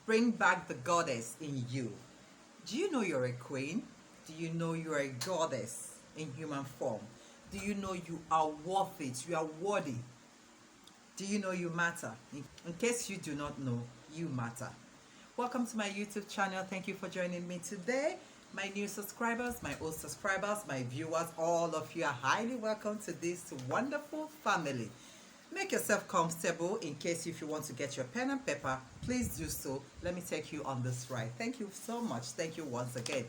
Bring back the goddess in you. Do you know you're a queen? Do you know you're a goddess in human form? Do you know you are worth it? You are worthy. Do you know you matter? In case you do not know, you matter. Welcome to my YouTube channel. Thank you for joining me today. My new subscribers, my old subscribers, my viewers, all of you are highly welcome to this wonderful family. Make yourself comfortable. In case if you want to get your pen and paper, please do so. Let me take you on this ride. Thank you so much. Thank you once again.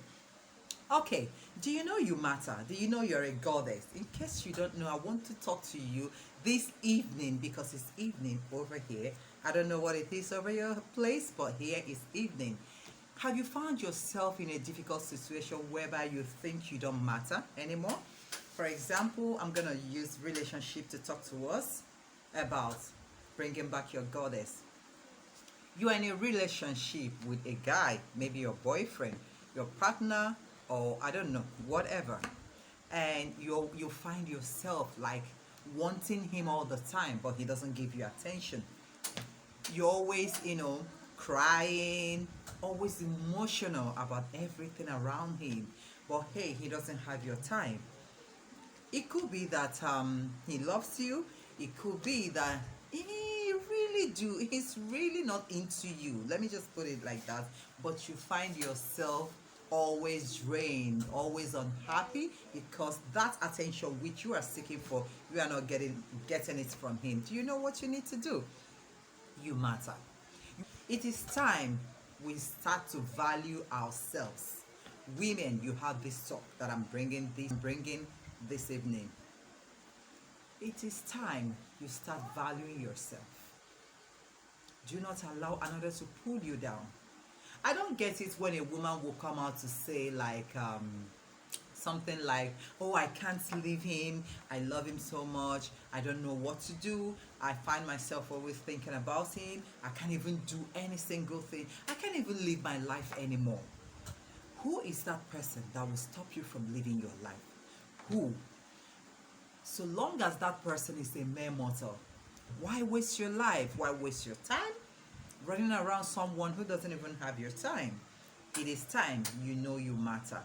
Okay, do you know you matter? Do you know you're a goddess? In case you don't know, I want to talk to you this evening because it's evening over here. I don't know what it is over your place, but here is evening. Have you found yourself in a difficult situation whereby you think you don't matter anymore? For example, I'm going to use relationship to talk to us about bringing back your goddess. You are in a relationship with a guy, maybe your boyfriend, your partner, or I don't know, whatever, and you find yourself like wanting him all the time, but he doesn't give you attention. You're always, crying, always emotional about everything around him, but hey, he doesn't have your time. It could be that he loves you. It could be that he's really not into you. Let me just put it like that. But you find yourself always drained, always unhappy because that attention which you are seeking for, you are not getting it from him. Do you know what you need to do? You matter. It is time we start to value ourselves. Women, you have this talk that I'm bringing this evening. It is time you start valuing yourself. Do not allow another to pull you down. I don't get it when a woman will come out to say like something like, oh, I can't leave him, I love him so much, I don't know what to do, I find myself always thinking about him, I can't even do any single thing, I can't even live my life anymore. Who is that person that will stop you from living your life? Who? So long as that person is a mere mortal, why waste your life? Why waste your time running around someone who doesn't even have your time? It is time you know you matter.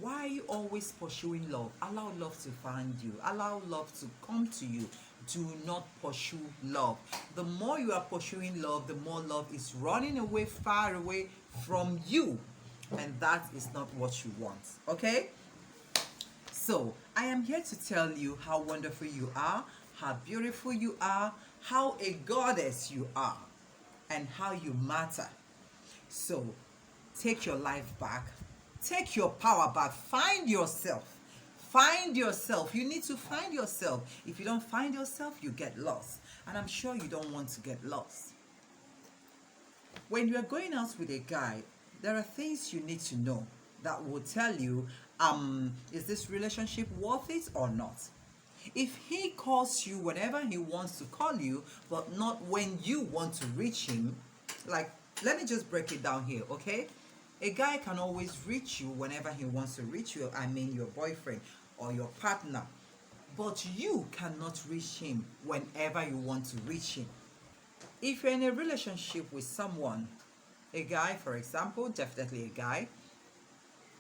Why are you always pursuing love? Allow love to find you. Allow love to come to you. Do not pursue love. The more you are pursuing love, the more love is running away, far away from you. And that is not what you want. Okay? So, I am here to tell you how wonderful you are, how beautiful you are, how a goddess you are, and how you matter. So, take your life back. Take your power back. Find yourself. Find yourself. You need to find yourself. If you don't find yourself, you get lost. And I'm sure you don't want to get lost. When you are going out with a guy, there are things you need to know that will tell you, is this relationship worth it or not? If he calls you whenever he wants to call you, but not when you want to reach him, like, let me just break it down here, okay? A guy can always reach you whenever he wants to reach you, I mean your boyfriend or your partner, but you cannot reach him whenever you want to reach him. If you're in a relationship with someone, a guy, for example, definitely a guy,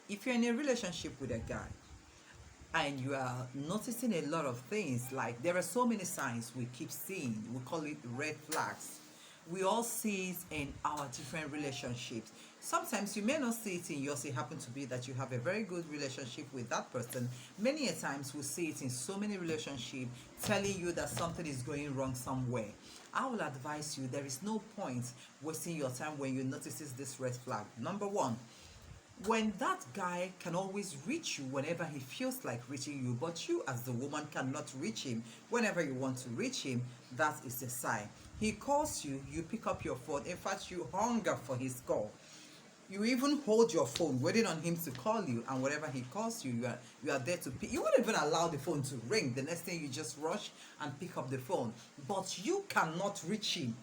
if you're in a relationship with a guy and you are noticing a lot of things, like there are so many signs we keep seeing, we call it red flags. We all see it in our different relationships. Sometimes you may not see it in yours. It happens to be that you have a very good relationship with that person. Many a times we see it in so many relationships telling you that something is going wrong somewhere. I will advise you, there is no point wasting your time when you notice this red flag. Number one, when that guy can always reach you whenever he feels like reaching you, but you as the woman cannot reach him whenever you want to reach him, that is a sign. He calls you, you pick up your phone. In fact, you hunger for his call. You even hold your phone waiting on him to call you, and whenever he calls you, you are there to pick. You won't even allow the phone to ring. The next thing, you just rush and pick up the phone, but you cannot reach him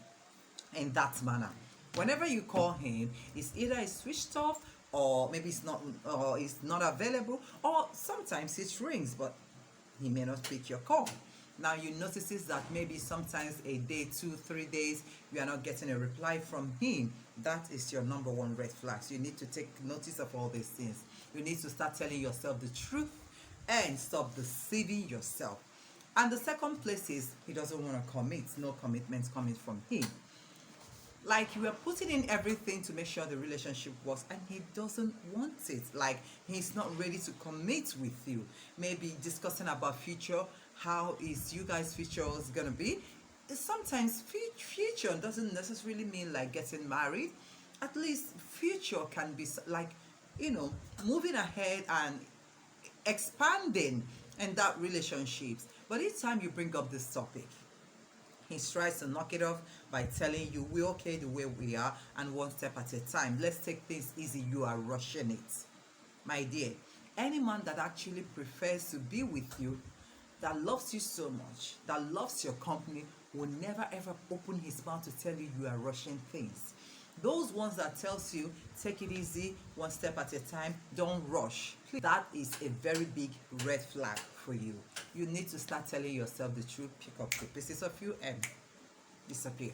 in that manner. Whenever you call him, it's either switched off, or maybe it's not available, or sometimes it rings but he may not pick your call. Now you notices that maybe sometimes a day, 2, 3 days, you are not getting a reply from him. That is your number one red flag. So you need to take notice of all these things. You need to start telling yourself the truth and stop deceiving yourself. And the second place is he doesn't want to commit. No commitments coming from him. Like you are putting in everything to make sure the relationship works and he doesn't want it. Like he's not ready to commit with you. Maybe discussing about future, how is you guys future is gonna be. Sometimes future doesn't necessarily mean like getting married. At least future can be like, moving ahead and expanding in that relationships. But each time you bring up this topic, he tries to knock it off by telling you we're okay the way we are and one step at a time. Let's take things easy. You are rushing it. My dear, any man that actually prefers to be with you, that loves you so much, that loves your company, will never ever open his mouth to tell you you are rushing things. Those ones that tells you take it easy, one step at a time, don't rush. That is a very big red flag for you. You need to start telling yourself the truth, pick up the pieces of you and disappear.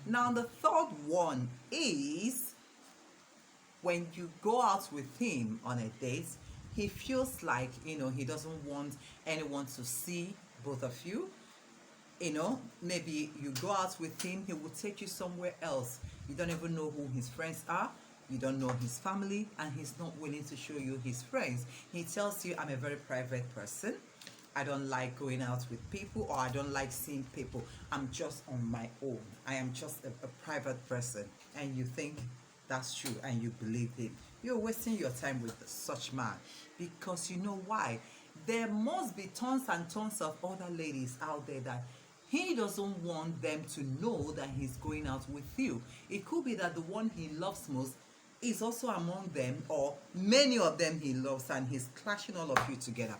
Now the third one is when you go out with him on a date, he feels like, he doesn't want anyone to see both of you. Maybe you go out with him, he will take you somewhere else. You don't even know who his friends are. You don't know his family, and he's not willing to show you his friends. He tells you, I'm a very private person. I don't like going out with people, or I don't like seeing people. I'm just on my own. I am just a private person. And you think that's true, and you believe him. You're wasting your time with such man. Because you know why? There must be tons and tons of other ladies out there that he doesn't want them to know that he's going out with you. It could be that the one he loves most is also among them, or many of them he loves, and he's clashing all of you together.